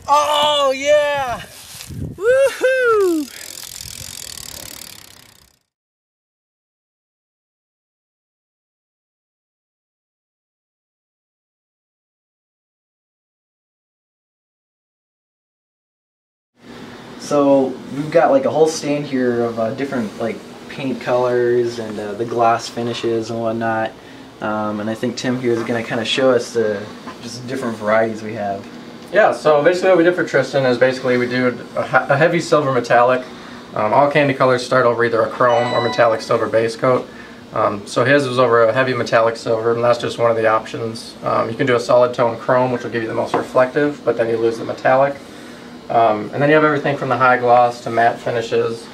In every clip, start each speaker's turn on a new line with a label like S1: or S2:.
S1: Oh yeah! Woohoo! So we've got like a whole stand here of different like paint colors and the gloss finishes and whatnot. And I think Tim here is going to kind of show us the just different varieties we have.
S2: Yeah, so basically what we did for Tristan is basically we do a heavy silver metallic. All candy colors start over either a chrome or metallic silver base coat. So his was over a heavy metallic silver, and that's just one of the options. You can do a solid tone chrome, which will give you the most reflective, but then you lose the metallic. And then you have everything from the high gloss to matte finishes.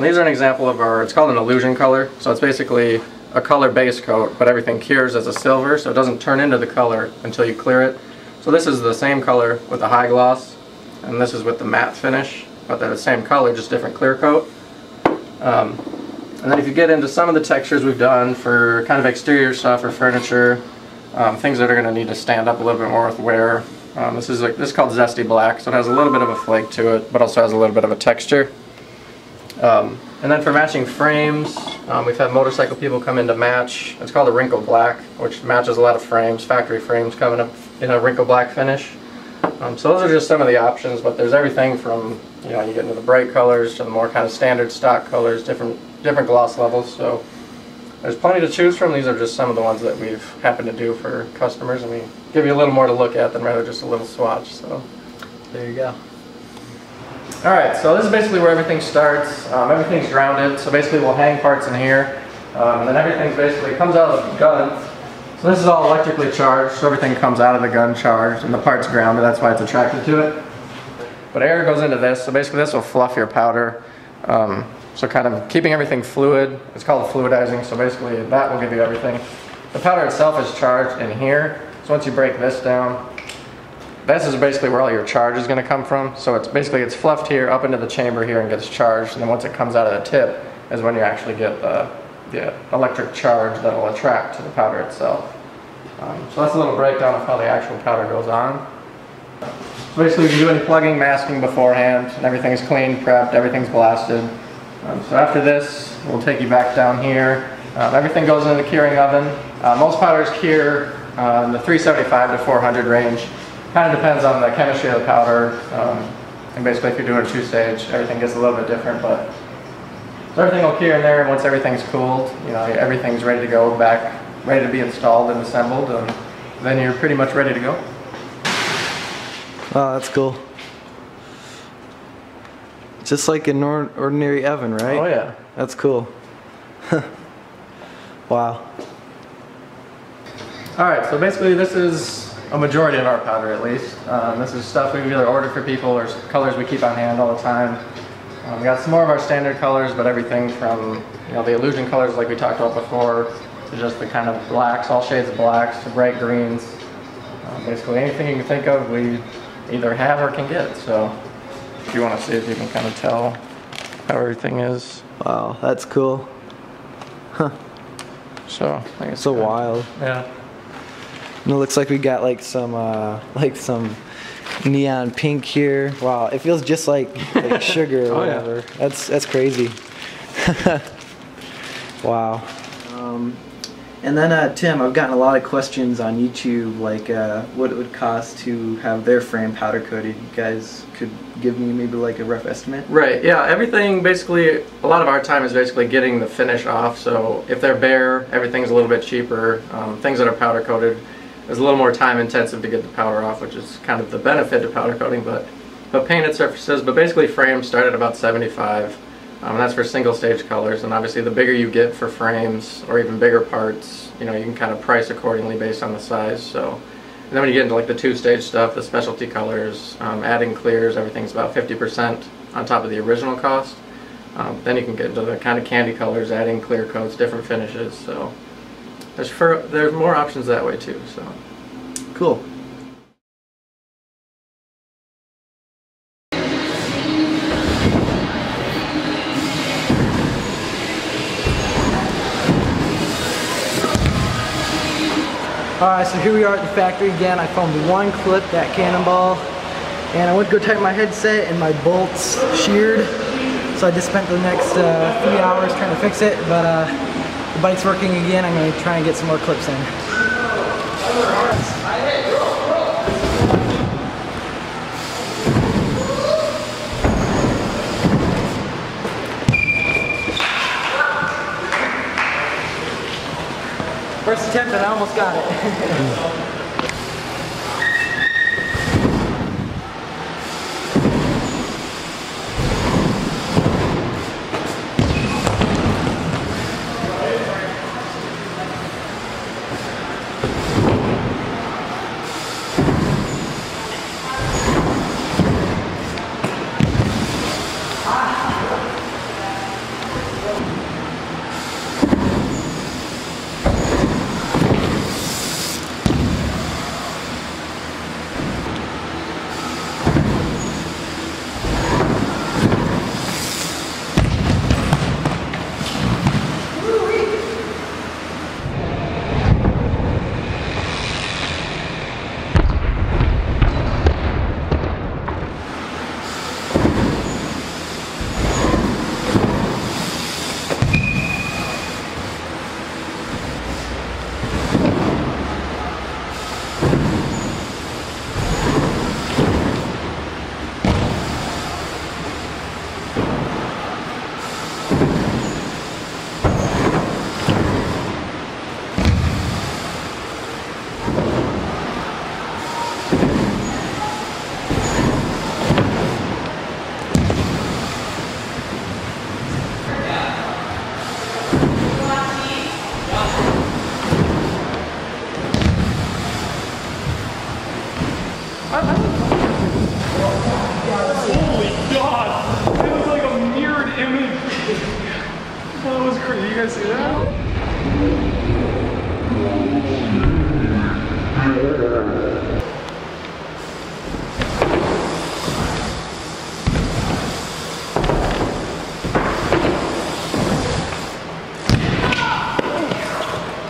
S2: These are an example of it's called an illusion color. So it's basically a color base coat, but everything cures as a silver, so it doesn't turn into the color until you clear it. So this is the same color with the high gloss, and this is with the matte finish, but they're the same color, just different clear coat. And then if you get into some of the textures we've done for kind of exterior stuff or furniture, things that are going to need to stand up a little bit more with wear. This is called Zesty Black, so it has a little bit of a flake to it, but also has a little bit of a texture. And then for matching frames, we've had motorcycle people come in to match. It's called a wrinkle black, which matches a lot of frames, factory frames coming up in a wrinkle black finish. So those are just some of the options, but there's everything from, you get into the bright colors to the more kind of standard stock colors, different gloss levels. So there's plenty to choose from. These are just some of the ones that we've happened to do for customers, and we give you a little more to look at than rather just a little swatch. So
S1: there you go.
S2: Alright, so this is basically where everything starts. Everything's grounded, so basically we'll hang parts in here, and then everything basically comes out of the gun. So this is all electrically charged, so everything comes out of the gun charged, and the part's grounded, that's why it's attracted to it. But air goes into this, so basically this will fluff your powder. So kind of keeping everything fluid. It's called fluidizing, so basically that will give you everything. The powder itself is charged in here, so once you break this down, this is basically where all your charge is going to come from. So it's fluffed here up into the chamber here and gets charged, and then once it comes out of the tip is when you actually get the electric charge that will attract to the powder itself. So that's a little breakdown of how the actual powder goes on. So basically we can do any plugging, masking beforehand, and everything's clean, prepped, everything's blasted. So after this, we'll take you back down here. Everything goes into the curing oven. Most powders cure in the 375 to 400 range. Kind of depends on the chemistry of the powder. And basically if you're doing a two-stage, everything gets a little bit different. But so everything will cure in there, and once everything's cooled, everything's ready to go back, ready to be installed and assembled, and then you're pretty much ready to go.
S1: Oh, that's cool. Just like an ordinary oven, right?
S2: Oh yeah.
S1: That's cool. Wow. Alright, so basically this is a majority of our powder at least. This is stuff we've either ordered for people or colors we keep on hand all the time. We got some more of our standard colors, but everything from the illusion colors like we talked about before, to just the kind of blacks, all shades of blacks, to bright greens. Basically anything you can think of we either have or can get. So if you want to see if you can kind of tell how everything is. Wow, that's cool. Huh.
S2: So I think it's
S1: so
S2: good.
S1: wild.
S2: Yeah.
S1: And it looks like we got like some neon pink here. Wow, it feels just like sugar or whatever. Yeah. That's crazy. Wow. And then Tim, I've gotten a lot of questions on YouTube, like what it would cost to have their frame powder coated. You guys could give me maybe like a rough estimate?
S2: Right, yeah, everything basically, a lot of our time is basically getting the finish off. So if they're bare, everything's a little bit cheaper. Things that are powder coated is a little more time intensive to get the powder off, which is kind of the benefit of powder coating, but painted surfaces. But basically frames start at about 75. And that's for single stage colors, and obviously the bigger you get for frames or even bigger parts, you can kind of price accordingly based on the size. So, and then when you get into like the two-stage stuff, the specialty colors, adding clears, everything's about 50% on top of the original cost. Then you can get into the kind of candy colors, adding clear coats, different finishes. So there's more options that way too. So
S1: cool. Alright, so here we are at the factory again. I filmed one clip, that cannonball.
S3: and I went to go tighten my headset and my bolts sheared. So I just spent the next 3 hours trying to fix it, but the bike's working again. I'm going to try and get some more clips in. First attempt and I almost got it.
S4: Holy God! It was like a mirrored image. That was crazy. You guys see that?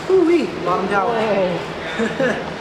S3: Ooh-wee, bottomed out.